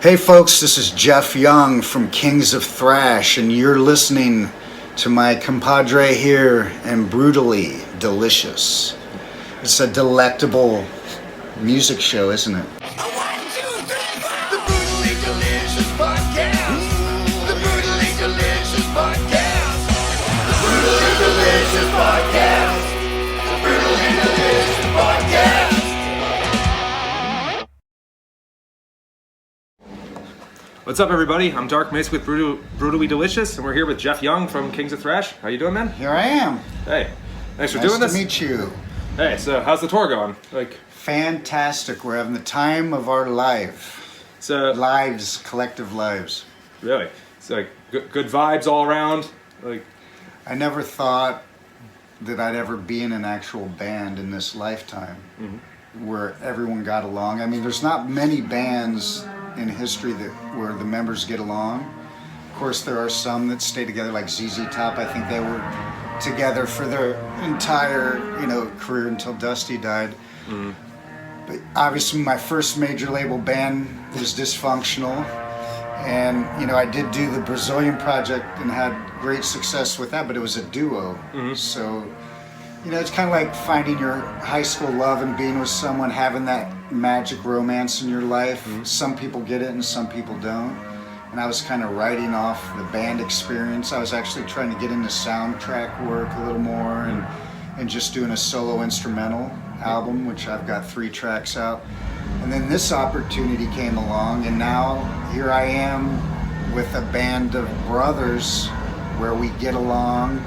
Hey folks, this is Jeff Young from Kings of Thrash, and you're listening to my compadre here and Brutally Delicious. It's a delectable music show, isn't it? The Brutally Delicious Podcast. The Brutally Delicious Podcast. The Brutally Delicious Podcast. The Brutally Delicious Podcast. What's up, everybody? I'm Dark Macek with Brutally Delicious, and we're here with Jeff Young from Kings of Thrash. How you doing, man? Here I am. Hey, thanks for doing this. Nice to meet you. Hey, so how's the tour going? Fantastic. We're having the time of our life. Lives, collective lives. Really? It's good vibes all around. I never thought that I'd ever be in an actual band in this lifetime where everyone got along. I mean, there's not many bands in history where the members get along. Of course, there are some that stay together, like ZZ Top. I think they were together for their entire, career until Dusty died. But obviously, my first major label band was dysfunctional, and I did do the Brazilian project and had great success with that. But it was a duo, so it's kind of like finding your high school love and being with someone, having that magic romance in your life. Some people get it and some people don't. And I was kind of writing off the band experience. I was actually trying to get into soundtrack work a little more and just doing a solo instrumental album, which I've got 3 tracks out. And then this opportunity came along, and now here I am with a band of brothers where we get along.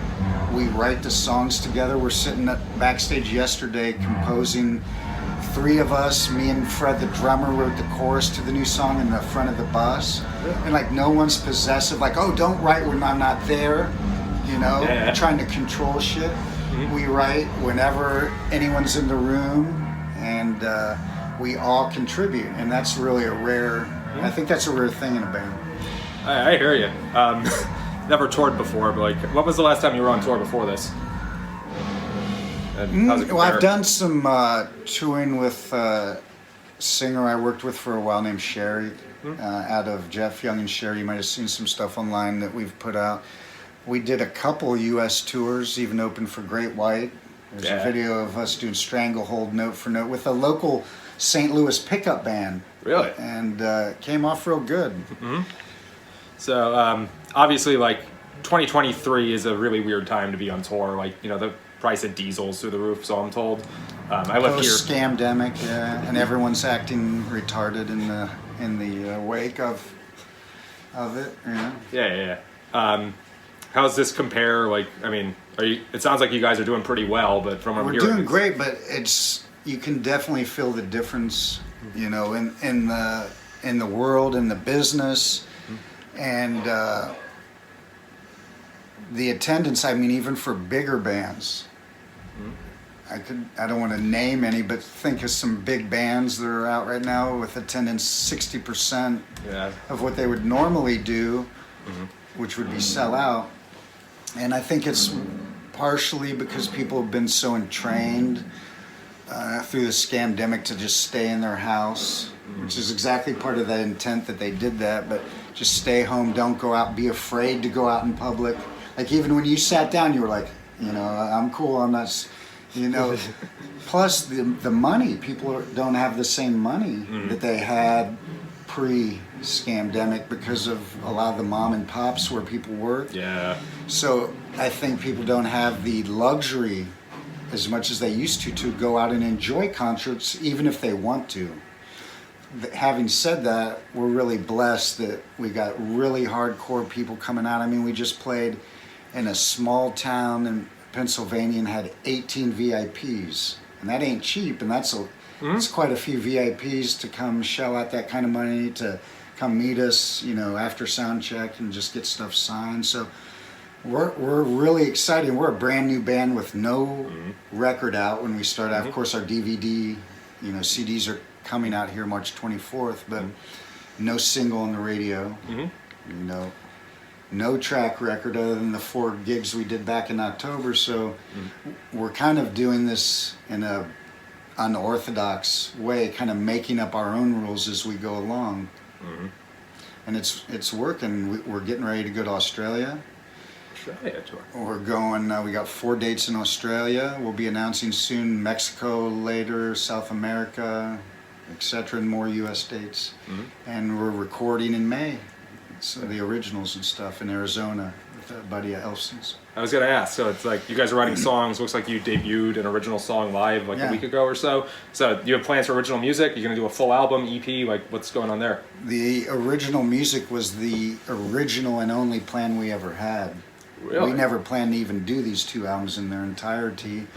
We write the songs together. We're sitting backstage yesterday composing. 3 of us, me and Fred the drummer, wrote the chorus to the new song in the front of the bus. And no one's possessive, oh, don't write when I'm not there, trying to control shit. We write whenever anyone's in the room, and we all contribute, and that's really I think that's a rare thing in a band. I hear you. Never toured before, but what was the last time you were on tour before this? Well, I've done some touring with a singer I worked with for a while named Sherry, out of Jeff Young and Sherry. You might have seen some stuff online that we've put out. We did a couple U.S. tours, even opened for Great White. There's a video of us doing Stranglehold note for note with a local St. Louis pickup band. Really? And came off real good. So, obviously, 2023 is a really weird time to be on tour. The price of diesel's through the roof, so I'm told. I live here. Scamdemic, and everyone's acting retarded in the wake of it. Yeah. How does this compare? It sounds like you guys are doing pretty well, but from what I'm hearing, we're doing great. But you can definitely feel the difference, in the world, in the business, and the attendance. Even for bigger bands. I don't want to name any, but think of some big bands that are out right now with attendance 60% of what they would normally do, which would be sell out. And I think it's partially because people have been so entrained through the Scamdemic to just stay in their house, which is exactly part of that intent that they did that, but just stay home, don't go out, be afraid to go out in public. Even when you sat down, you were like, I'm cool, I'm not... Plus the money, people don't have the same money that they had pre-Scamdemic because of a lot of the mom and pops where people work. Yeah. So I think people don't have the luxury as much as they used to go out and enjoy concerts, even if they want to. Having said that, we're really blessed that we got really hardcore people coming out. We just played in a small town in Pennsylvania and had 18 VIPs, and that ain't cheap, and it's quite a few VIPs to come shell out that kind of money to come meet us, after sound check and just get stuff signed. So we're really excited. We're a brand new band with no record out when we start out. Of course, our DVD, CDs are coming out here March 24th, but no single on the radio. No track record other than the 4 gigs we did back in October. So we're kind of doing this in a unorthodox way, kind of making up our own rules as we go along. and it's working. We're getting ready to go to Australia. Australia tour. We're going. We got 4 dates in Australia. We'll be announcing soon Mexico later, South America, etc., and more U.S. dates. And we're recording in May. So the originals and stuff in Arizona with a buddy of Elfson's. I was gonna ask. So it's like you guys are writing songs. Looks like you debuted an original song live like a week ago or so. So do you have plans for original music? You're gonna do a full album, EP? Like what's going on there? The original music was the original and only plan we ever had. Really? We never planned to even do these 2 albums in their entirety.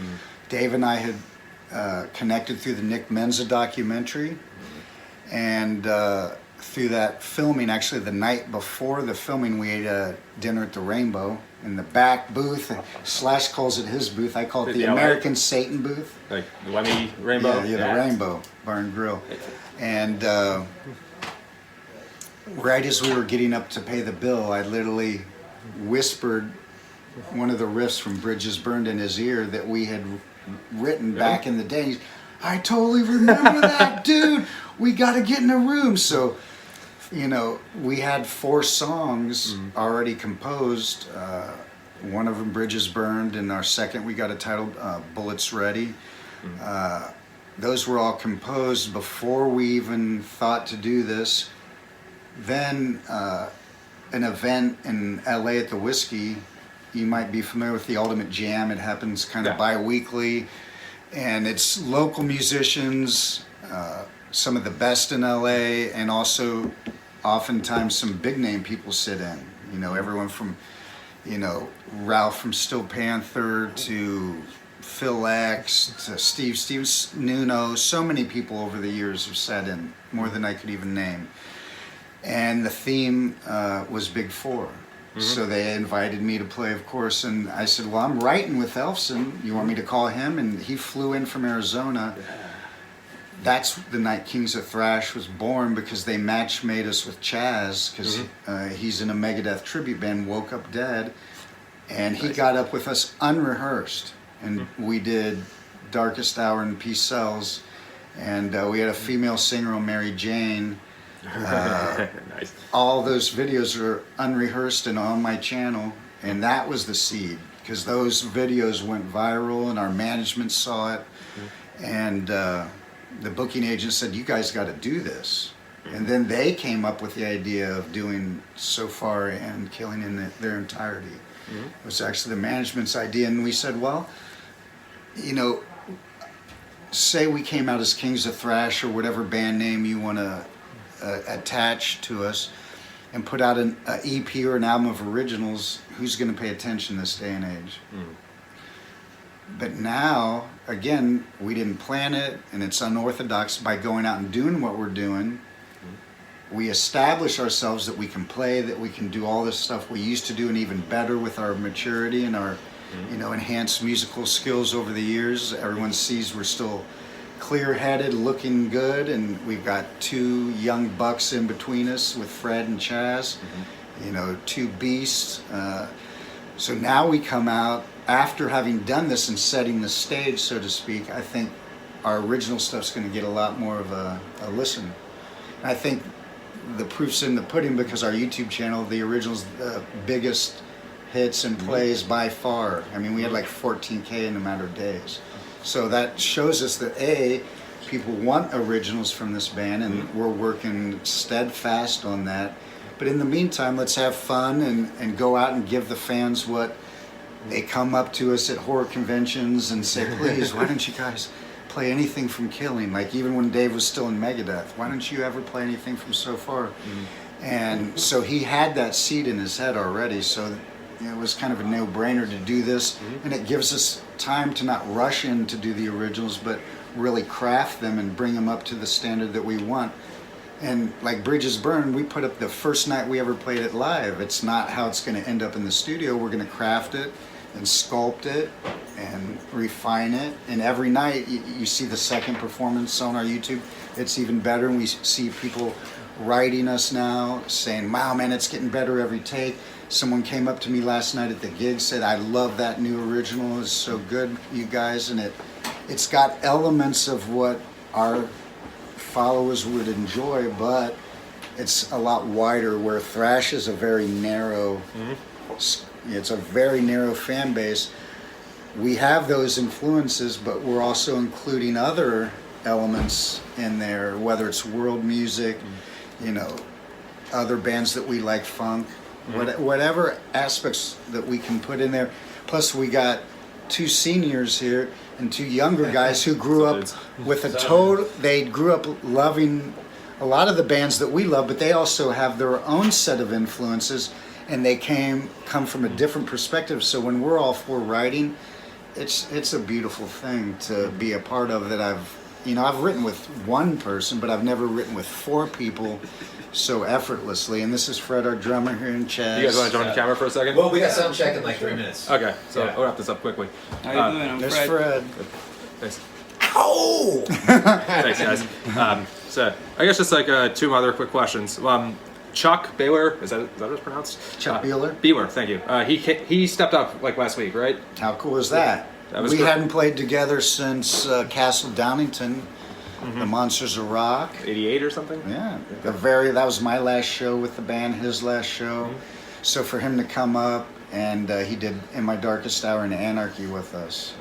Dave and I had connected through the Nick Menza documentary, and through that filming, actually the night before the filming, we ate a dinner at the Rainbow in the back booth. Slash calls it his booth. I call it the American Satan booth. Like Lemmy Rainbow? Yeah, the Rainbow Bar and Grill. And right as we were getting up to pay the bill, I literally whispered one of the riffs from Bridges Burned in his ear that we had written back in the day. He's, I totally remember that, dude. We got to get in a room. So, you know, we had 4 songs already composed. One of them, Bridges Burned, and our second, we got it titled Bullets Ready. Those were all composed before we even thought to do this. Then an event in LA at the Whiskey, you might be familiar with the Ultimate Jam. It happens kind of bi-weekly, and it's local musicians, some of the best in LA, and also oftentimes some big name people sit in. You know, everyone from, you know, Ralph from Steel Panther to Phil X to Steve Nuno. So many people over the years have sat in, more than I could even name. And the theme was Big Four. So they invited me to play, of course, and I said, well, I'm writing with Elfson. You want me to call him? And he flew in from Arizona. That's the night Kings of Thrash was born, because they match made us with Chaz, because he's in a Megadeth tribute band, Woke Up Dead, and he got up with us unrehearsed, and we did Darkest Hour and Peace Sells, and we had a female singer on Mary Jane. Nice. All those videos are unrehearsed and on my channel, and that was the seed, because those videos went viral and our management saw it, and the booking agent said, you guys got to do this. And then they came up with the idea of doing So Far and Killing in their entirety. It was actually the management's idea, and we said, well, you know, say we came out as Kings of Thrash or whatever band name you want to attach to us, and put out an EP or an album of originals, who's going to pay attention this day and age? But now, again, we didn't plan it, and it's unorthodox. By going out and doing what we're doing, we establish ourselves that we can play, that we can do all this stuff we used to do, and even better with our maturity and our, you know, enhanced musical skills over the years. Everyone sees we're still clear-headed, looking good, and we've got 2 young bucks in between us with Fred and Chaz, you know, 2 beasts. So now we come out, after having done this and setting the stage, so to speak, I think our original stuff's going to get a lot more of a listen. And I think the proof's in the pudding, because our YouTube channel, the original's the biggest hits and plays by far. I mean, we had like 14K in a matter of days. So that shows us that A, people want originals from this band, and we're working steadfast on that. But in the meantime, let's have fun and go out and give the fans what they come up to us at horror conventions and say, please, why don't you guys play anything from Killing? Like even when Dave was still in Megadeth, why don't you ever play anything from So Far? And so he had that seed in his head already, so it was kind of a no-brainer to do this, and it gives us time to not rush in to do the originals, but really craft them and bring them up to the standard that we want. And like Bridges Burned, we put up the first night we ever played it live. It's not how it's going to end up in the studio. We're going to craft it and sculpt it and refine it. And every night you see the second performance on our YouTube. It's even better, and we see people writing us now saying, wow, man, it's getting better every take. Someone came up to me last night at the gig, said, I love that new original. It's so good, you guys. And it's got elements of what our followers would enjoy, but it's a lot wider, where thrash is a very narrow, it's a very narrow fan base. We have those influences, but we're also including other elements in there, whether it's world music, you know, other bands that we like, funk, whatever aspects that we can put in there. Plus we got 2 seniors here and 2 younger guys who grew up with they grew up loving a lot of the bands that we love, but they also have their own set of influences, and they come from a different perspective. So when we're all 4 writing, it's a beautiful thing to be a part of. That I've written with 1 person, but I've never written with 4 people so effortlessly. And this is Fred, our drummer, here in Chaz. You guys want to jump on the camera for a second? Well, we got sound check in like 3 minutes. Okay, so we'll wrap this up quickly. How you doing? I'm There's Fred. Thanks. Ow! Thanks, guys. So I guess just like 2 other quick questions. Chuck Baylor, is that how it's pronounced? Chuck Bueller. Bueller, thank you. He stepped up like last week, right? How cool is that? That was We great. hadn't played together since Castle Downington, the Monsters of Rock. 88 or something? Yeah, that was my last show with the band, his last show. So for him to come up, and he did In My Darkest Hour and Anarchy with us,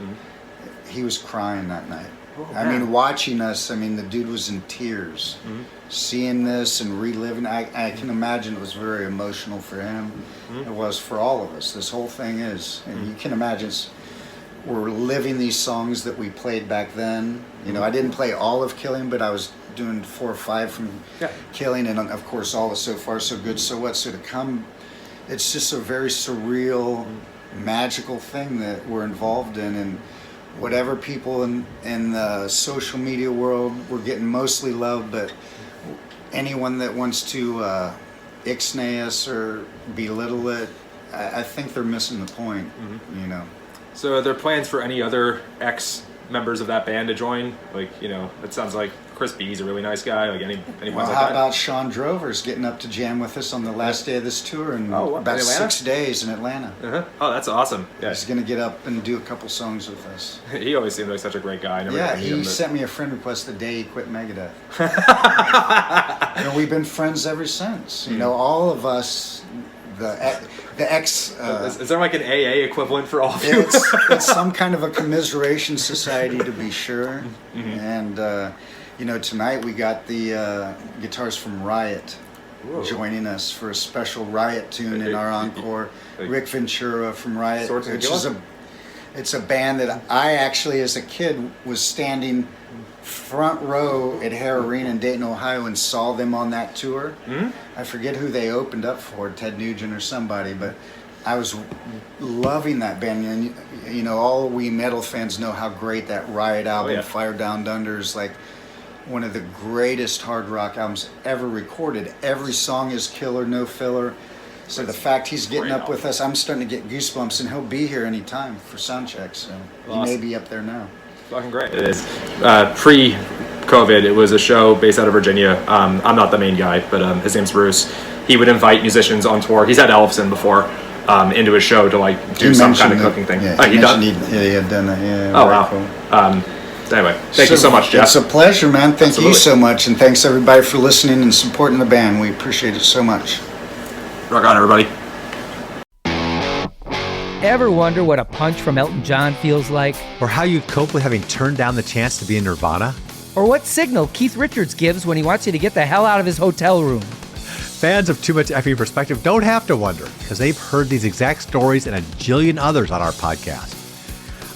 he was crying that night. I mean, watching us, the dude was in tears. Seeing this and reliving, I can imagine it was very emotional for him. It was for all of us. This whole thing is, and you can imagine we're living these songs that we played back then. You know, I didn't play all of Killing, but I was doing 4 or 5 from Killing, and of course all of So Far So Good, So What. So to come, it's just a very surreal, magical thing that we're involved in, and whatever people in the social media world, we're getting mostly love, but anyone that wants to ixnay us or belittle it, I think they're missing the point, you know. So are there plans for any other ex-members of that band to join? Like, you know, it sounds like Chris B's a really nice guy. Like any plans Well, like how that? about Sean Drover's getting up to jam with us on the last day of this tour in Oh, what, about in Atlanta? 6 days in Atlanta. Oh, that's awesome. Yeah. He's going to get up and do a couple songs with us. He always seemed like such a great guy. I never got Yeah, to meet him, he but- sent me a friend request the day he quit Megadeth. You know, we've been friends ever since. You know, all of us, the ex. Is there like an AA equivalent for all of you? It's some kind of a commiseration society, to be sure. And you know, tonight we got the guitars from Riot joining us for a special Riot tune in our encore. Rick Ventura from Riot, Swords and which is Tequila? it's a band that I actually, as a kid, was standing front row at Hare Arena in Dayton, Ohio, and saw them on that tour. I forget who they opened up for, Ted Nugent or somebody, but I was loving that band. And you know, all we metal fans know how great that Riot album, Fire Down Under, is like one of the greatest hard rock albums ever recorded. Every song is killer, no filler. So the fact he's getting up with us, I'm starting to get goosebumps, and he'll be here anytime for sound check. So he may be up there now. Fucking great. It is. Pre-COVID, it was a show based out of Virginia. I'm not the main guy, but his name's Bruce. He would invite musicians on tour. He's had Ellefson before into his show to like do some kind of cooking thing. Yeah, he does. He had done that. Yeah. Oh wow. Cool. Anyway, thank you so much, Jeff. It's a pleasure, man. Thank Absolutely. you so much, and thanks everybody for listening and supporting the band. We appreciate it so much. Rock on, everybody. Ever wonder what a punch from Elton John feels like? Or how you'd cope with having turned down the chance to be in Nirvana? Or what signal Keith Richards gives when he wants you to get the hell out of his hotel room? Fans of Too Much Effing Perspective don't have to wonder, because they've heard these exact stories and a jillion others on our podcast.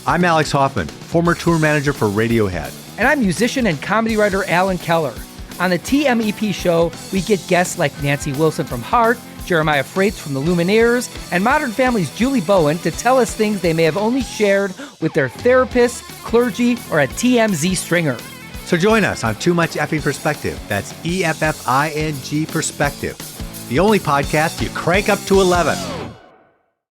I'm Alex Hoffman, former tour manager for Radiohead. And I'm musician and comedy writer Alan Keller. On the TMEP show, we get guests like Nancy Wilson from Heart, Jeremiah Freites from the Lumineers, and Modern Family's Julie Bowen to tell us things they may have only shared with their therapist, clergy, or a TMZ stringer. So join us on Too Much Effing Perspective. That's EFFING Perspective. The only podcast you crank up to 11.